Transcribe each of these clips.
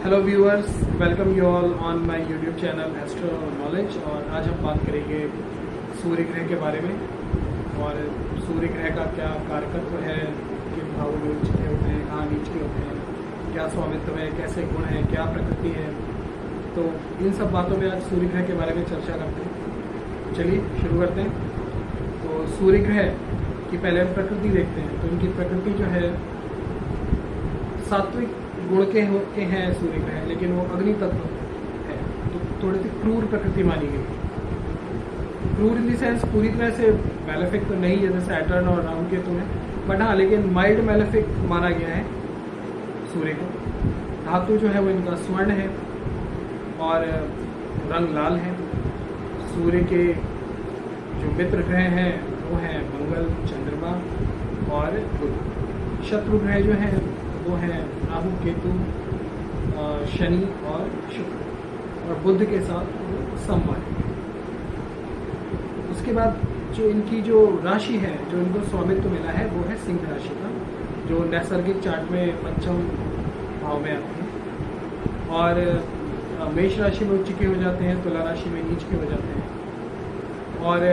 Hello viewers, welcome you all on my YouTube channel astro knowledge. और आज हम बात करेंगे सूर्य ग्रह के बारे में और सूर्य ग्रह का क्या कारकत्व है, किन भावों में उच्च के होते हैं, कहाँ नीच के होते हैं, क्या स्वामित्व है, कैसे गुण है, क्या प्रकृति है। तो इन सब बातों में आज सूर्य ग्रह के बारे में चर्चा करते हैं। चलिए शुरू करते हैं। तो सूर्य ग्रह की पहले हम प्रकृति देखते हैं। तो इनकी प्रकृति जो है सात्विक गुण के हैं सूर्य ग्रह, लेकिन वो अग्नि तत्व है, तो थोड़ी सी क्रूर प्रकृति मानी गई। क्रूर इन द सेंस पूरी तरह से मैलेफिक तो नहीं जैसे सैटर्न और राहु केतु है, बट हाँ लेकिन माइल्ड मैलेफिक माना गया है सूर्य को। धातु जो है वो इनका स्वर्ण है और रंग लाल है। सूर्य के जो मित्र ग्रह हैं वो हैं मंगल, चंद्रमा और बुध। शत्रु ग्रह जो है वो है राहु, केतु, शनि और शुक्र, और बुध के साथ समवाय। उसके बाद जो इनकी जो राशि है, जो इनको स्वामित्व मिला है, वो है सिंह राशि का, जो नैसर्गिक चार्ट में पंचम भाव में आती है। और मेष राशि में उच्च के हो जाते हैं, तुला राशि में नीच के हो जाते हैं। और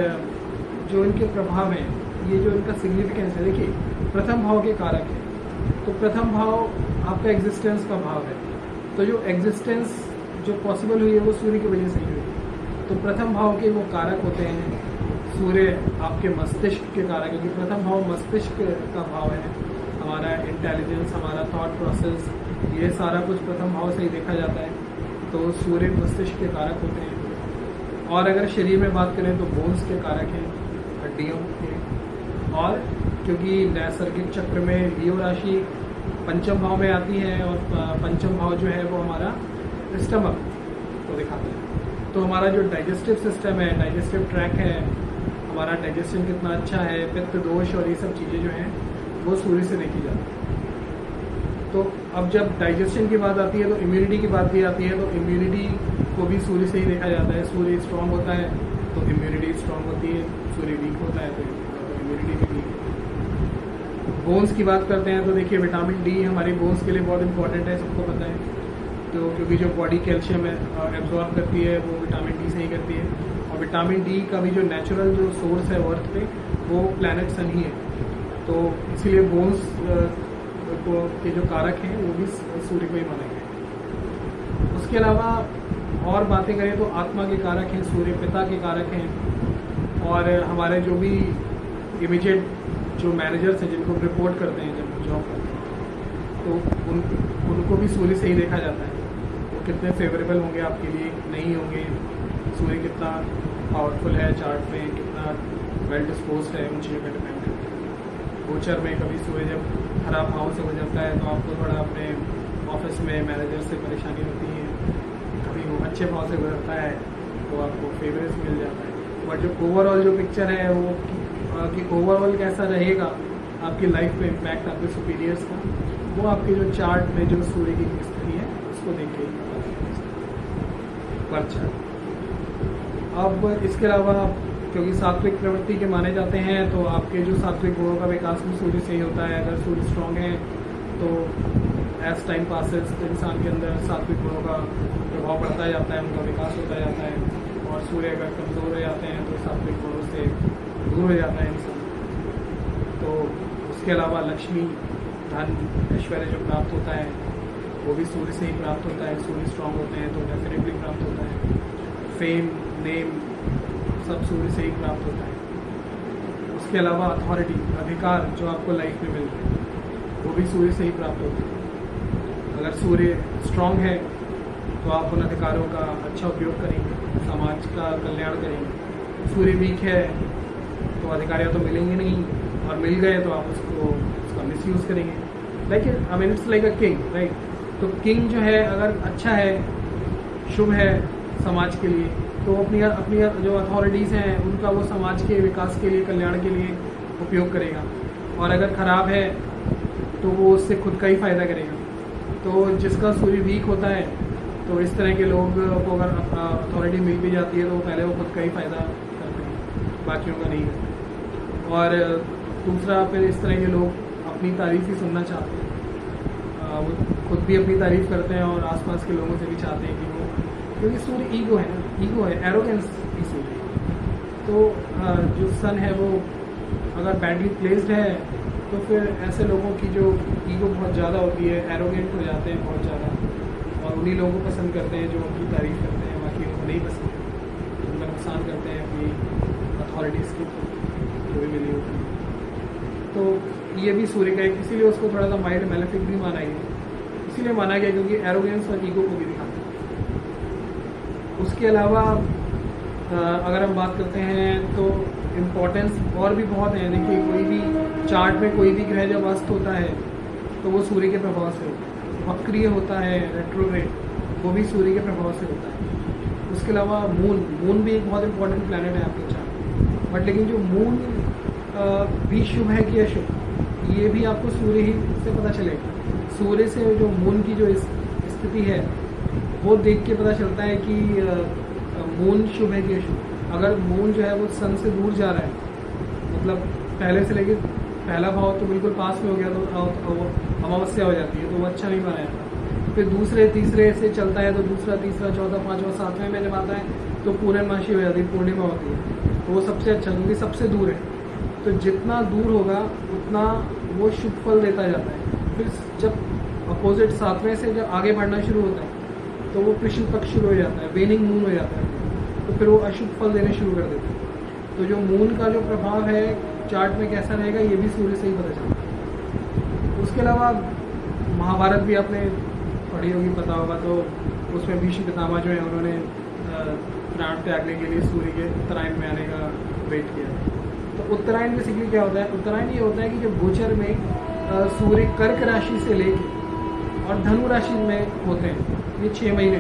जो इनके प्रभाव हैं, ये जो इनका सिग्निफिकेंस है, देखिए प्रथम भाव के कारक है। तो प्रथम भाव आपका एग्जिस्टेंस का भाव है। तो जो एग्जिस्टेंस जो पॉसिबल हुई है वो सूर्य की वजह से ही हुई। तो प्रथम भाव के वो कारक होते हैं। सूर्य आपके मस्तिष्क के कारक है, क्योंकि प्रथम भाव मस्तिष्क का भाव है। हमारा इंटेलिजेंस, हमारा थॉट प्रोसेस, ये सारा कुछ प्रथम भाव से ही देखा जाता है। तो सूर्य मस्तिष्क के कारक होते हैं। और अगर शरीर में बात करें तो बोन्स के कारक हैं, हड्डियों के। और क्योंकि नैसर्गिक चक्र में लियो राशि पंचम भाव में आती है, और पंचम भाव जो है वो हमारा स्टमक को दिखाता है। तो हमारा जो डाइजेस्टिव सिस्टम है, डाइजेस्टिव ट्रैक है, हमारा डाइजेशन कितना अच्छा है, पित्त दोष और ये सब चीज़ें जो हैं वो सूर्य से देखी जाती है। तो अब जब डाइजेशन की बात आती है तो इम्यूनिटी की बात भी आती है। तो इम्यूनिटी को भी सूर्य से ही देखा जाता है। सूर्य स्ट्रांग होता है तो इम्यूनिटी स्ट्रांग होती है, सूर्य वीक होता है तो इम्यूनिटी भी वीक। बोन्स की बात करते हैं तो देखिए विटामिन डी हमारी बोन्स के लिए बहुत इंपॉर्टेंट है, सबको पता है। तो क्योंकि जो बॉडी कैल्शियम एब्जॉर्ब करती है वो विटामिन डी से ही करती है। और विटामिन डी का भी जो नेचुरल जो सोर्स है अर्थ पे, वो प्लैनेट सन ही है। तो इसीलिए बोन्स को के जो कारक हैं वो भी सूर्य को ही माने गए। उसके अलावा और बातें करें तो आत्मा के कारक हैं सूर्य, पिता के कारक हैं। और हमारे जो भी इमीडिएट जो मैनेजर्स हैं जिनको रिपोर्ट करते हैं जब जॉब करते हैं, तो उनको भी सूर्य से ही देखा जाता है। वो कितने फेवरेबल होंगे आपके लिए, नहीं होंगे, सूर्य कितना पावरफुल है चार्ट में, कितना वेल डिस्पोज्ड है, उन चीज़ों पर डिपेंड करता है। गोचर में कभी सूर्य जब खराब भाव से गुजरता है तो आपको थोड़ा अपने ऑफिस में मैनेजर से परेशानी होती है। कभी वो अच्छे भाव से गुजरता है तो आपको फेवरेज मिल जाता है। बट जो ओवरऑल जो पिक्चर है वो कि ओवरऑल कैसा रहेगा आपकी लाइफ पे इम्पैक्ट आपके सुपीरियर्स का, वो आपके जो चार्ट में जो सूर्य की स्थिति है उसको देख के पर चार्ट। अब इसके अलावा क्योंकि सात्विक प्रवृत्ति के माने जाते हैं तो आपके जो सात्विक गुणों का विकास भी सूर्य से ही होता है। अगर सूर्य स्ट्रांग है तो एज टाइम पासेस इंसान के अंदर सात्विक गुणों का प्रभाव बढ़ता जाता है, उनका विकास होता जाता है। और सूर्य अगर कमज़ोर हो जाते हैं तो सात्विक गुणों से दूर हो जाता है इंसान। तो उसके अलावा लक्ष्मी, धन, ऐश्वर्य जो प्राप्त होता है वो भी सूर्य से ही प्राप्त होता है। सूर्य स्ट्रांग होते हैं तो डेफिनेटली प्राप्त होता है। फेम, नेम, सब सूर्य से ही प्राप्त होता है। उसके अलावा अथॉरिटी, अधिकार जो आपको लाइफ में मिलते हैं वो भी सूर्य से ही प्राप्त होता है। अगर सूर्य स्ट्रांग है तो आप उन अधिकारों का अच्छा उपयोग करेंगे, समाज का कल्याण करेंगे। सूर्य वीक है तो अधिकारियाँ तो मिलेंगे नहीं, और मिल गए तो आप उसका मिसयूज़ करेंगे। Like I mean it's like a king, right. तो किंग जो है अगर अच्छा है, शुभ है समाज के लिए, तो अपनी जो अथॉरिटीज़ हैं उनका वो समाज के विकास के लिए, कल्याण के लिए उपयोग करेगा। और अगर ख़राब है तो वो उससे खुद का ही फ़ायदा करेगा। तो जिसका सूर्य वीक होता है तो इस तरह के लोग को अगर अथॉरिटी मिल भी जाती है तो पहले वो खुद का ही फ़ायदा करते हैं, बाकियों का नहीं। और दूसरा फिर इस तरह के लोग अपनी तारीफ ही सुनना चाहते हैं। वो खुद भी अपनी तारीफ़ करते हैं और आसपास के लोगों से भी चाहते हैं कि वो, क्योंकि सूर्य ईगो है ना, ईगो है, एरोगेंस की सूर्य। तो जो सन है वो अगर बैडली प्लेस्ड है तो फिर ऐसे लोगों की जो ईगो बहुत ज़्यादा होती है, एरोगेंट हो जाते हैं बहुत ज़्यादा, और उन्हीं लोगों को पसंद करते हैं जो उनकी तारीफ़ करते हैं, बाकी उनको नहीं पसंद, उनका नुकसान करते हैं अपनी अथॉरिटीज़ की जो भी मिली होती है। तो ये भी सूर्य का एक, इसीलिए उसको थोड़ा सा माइल्ड मेलेफिक भी माना गया, इसीलिए माना गया क्योंकि एरोगेंस और ईगो को भी दिखाता है। उसके अलावा अगर हम बात करते हैं तो इम्पोर्टेंस और भी बहुत है। देखिए कोई भी चार्ट में कोई भी ग्रह जब अस्त होता है तो वो सूर्य के प्रभाव से होता है, वक्रीय होता है, रेट्रोग्रेड, वो भी सूर्य के प्रभाव से होता है। उसके अलावा मून भी एक बहुत इंपॉर्टेंट प्लैनेट है आपके चार्ट, बट लेकिन जो मून भी शुभ है कि अशुभ, ये भी आपको सूर्य ही से पता चलेगा। सूर्य से जो मून की जो स्थिति है वो देख के पता चलता है कि मून शुभ है कि अशुभ। अगर मून जो है वो सन से दूर जा रहा है, मतलब पहले से लेके पहला भाव तो बिल्कुल पास में हो गया तो अमावस्या हो जाती है, तो वो अच्छा नहीं माना जाता। फिर दूसरे तीसरे से चलता है तो दूसरा तीसरा चौथा पाँचवा सातवें में जब आता है तो पूर्णमासी हो जाती है, पूर्णिमा होती है, तो वो सबसे अच्छा, क्योंकि सबसे दूर है। तो जितना दूर होगा उतना वो शुभ फल देता जाता है। फिर जब अपोजिट सातवें से जब आगे बढ़ना शुरू होता है तो वो कृष्ण पक्ष शुरू हो जाता है, वेनिंग मून हो जाता है, तो फिर वो अशुभ फल देने शुरू कर देता है। तो जो मून का जो प्रभाव है चार्ट में कैसा रहेगा ये भी सूर्य से ही पता चलता है। उसके अलावा महाभारत भी आपने पढ़ी होगी, पता होगा, तो उसमें भीष्म पितामह जो है उन्होंने प्राण त्यागने के लिए सूर्य के उत्तरायण में आने का वेट किया। तो उत्तरायण बेसिकली क्या होता है? उत्तरायण ये होता है कि जब गोचर में सूर्य कर्क राशि से लेके और धनु राशि में होते हैं, ये 6 महीने,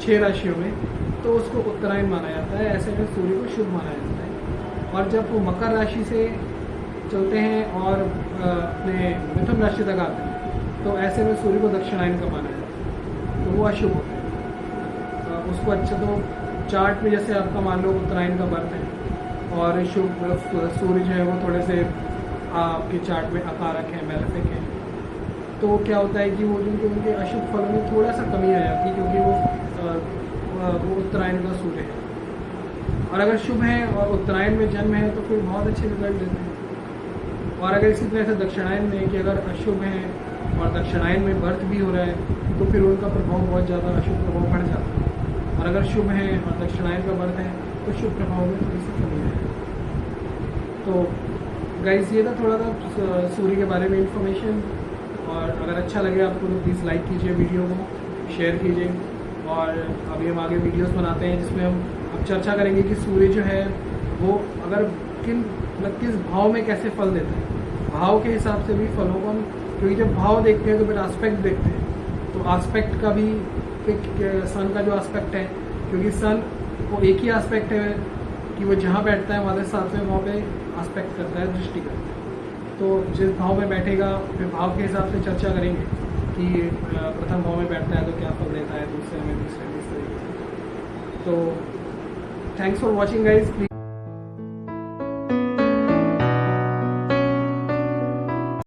6 राशियों में, तो उसको उत्तरायण माना जाता है। ऐसे में सूर्य को शुभ माना जाता है। और जब वो मकर राशि से चलते हैं और अपने मिथुन राशि तक आते हैं तो ऐसे में सूर्य को दक्षिणायन का माना जाता है, तो वो अशुभ होता है। उसको अच्छा, तो चार्ट में जैसे आपका मान लो उत्तरायण का बर्थ है और शुभ सूर्य जो है वो थोड़े से आपके चार्ट में अकारक है, मेलेफिक है, तो क्या होता है कि वो जिनके उनके अशुभ फलों में थोड़ा सा कमी आ जाती है, क्योंकि वो उत्तरायण का सूर्य है। और अगर शुभ है और उत्तरायण में जन्म है तो फिर बहुत अच्छे रिजल्ट देते हैं। और अगर इसी तरह से दक्षिणायन में कि अगर अशुभ है और दक्षिणायन में बर्थ भी हो रहा है तो फिर उनका प्रभाव बहुत ज़्यादा, अशुभ प्रभाव बढ़ जाता है। और अगर शुभ है और दक्षिणायन का बर्थ है तो शुभ प्रभाव में थोड़ी सी कमी है। तो गाइस ये था थोड़ा सा सूर्य के बारे में इंफॉर्मेशन, और अगर अच्छा लगे आपको तो प्लीज़ लाइक कीजिए, वीडियो को शेयर कीजिए। और अभी हम आगे वीडियोस बनाते हैं जिसमें हम अब चर्चा करेंगे कि सूर्य जो है वो अगर किस भाव में कैसे फल देता है। भाव के हिसाब से भी फलों को हम, क्योंकि जब भाव देखते हैं तो फिर आस्पेक्ट देखते हैं, तो आस्पेक्ट का भी सन का जो आस्पेक्ट है, क्योंकि सन वो एक ही आस्पेक्ट है कि वो जहाँ बैठता है वहाँ से 7वें भाव पे आस्पेक्ट करता है, दृष्टि करता है। तो जिस भाव में बैठेगा फिर भाव के हिसाब से चर्चा करेंगे कि प्रथम भाव में बैठता है तो क्या फल देता है, दूसरे में, तीसरे में, इस तरीके से। तो थैंक्स फॉर वॉचिंग गाइज।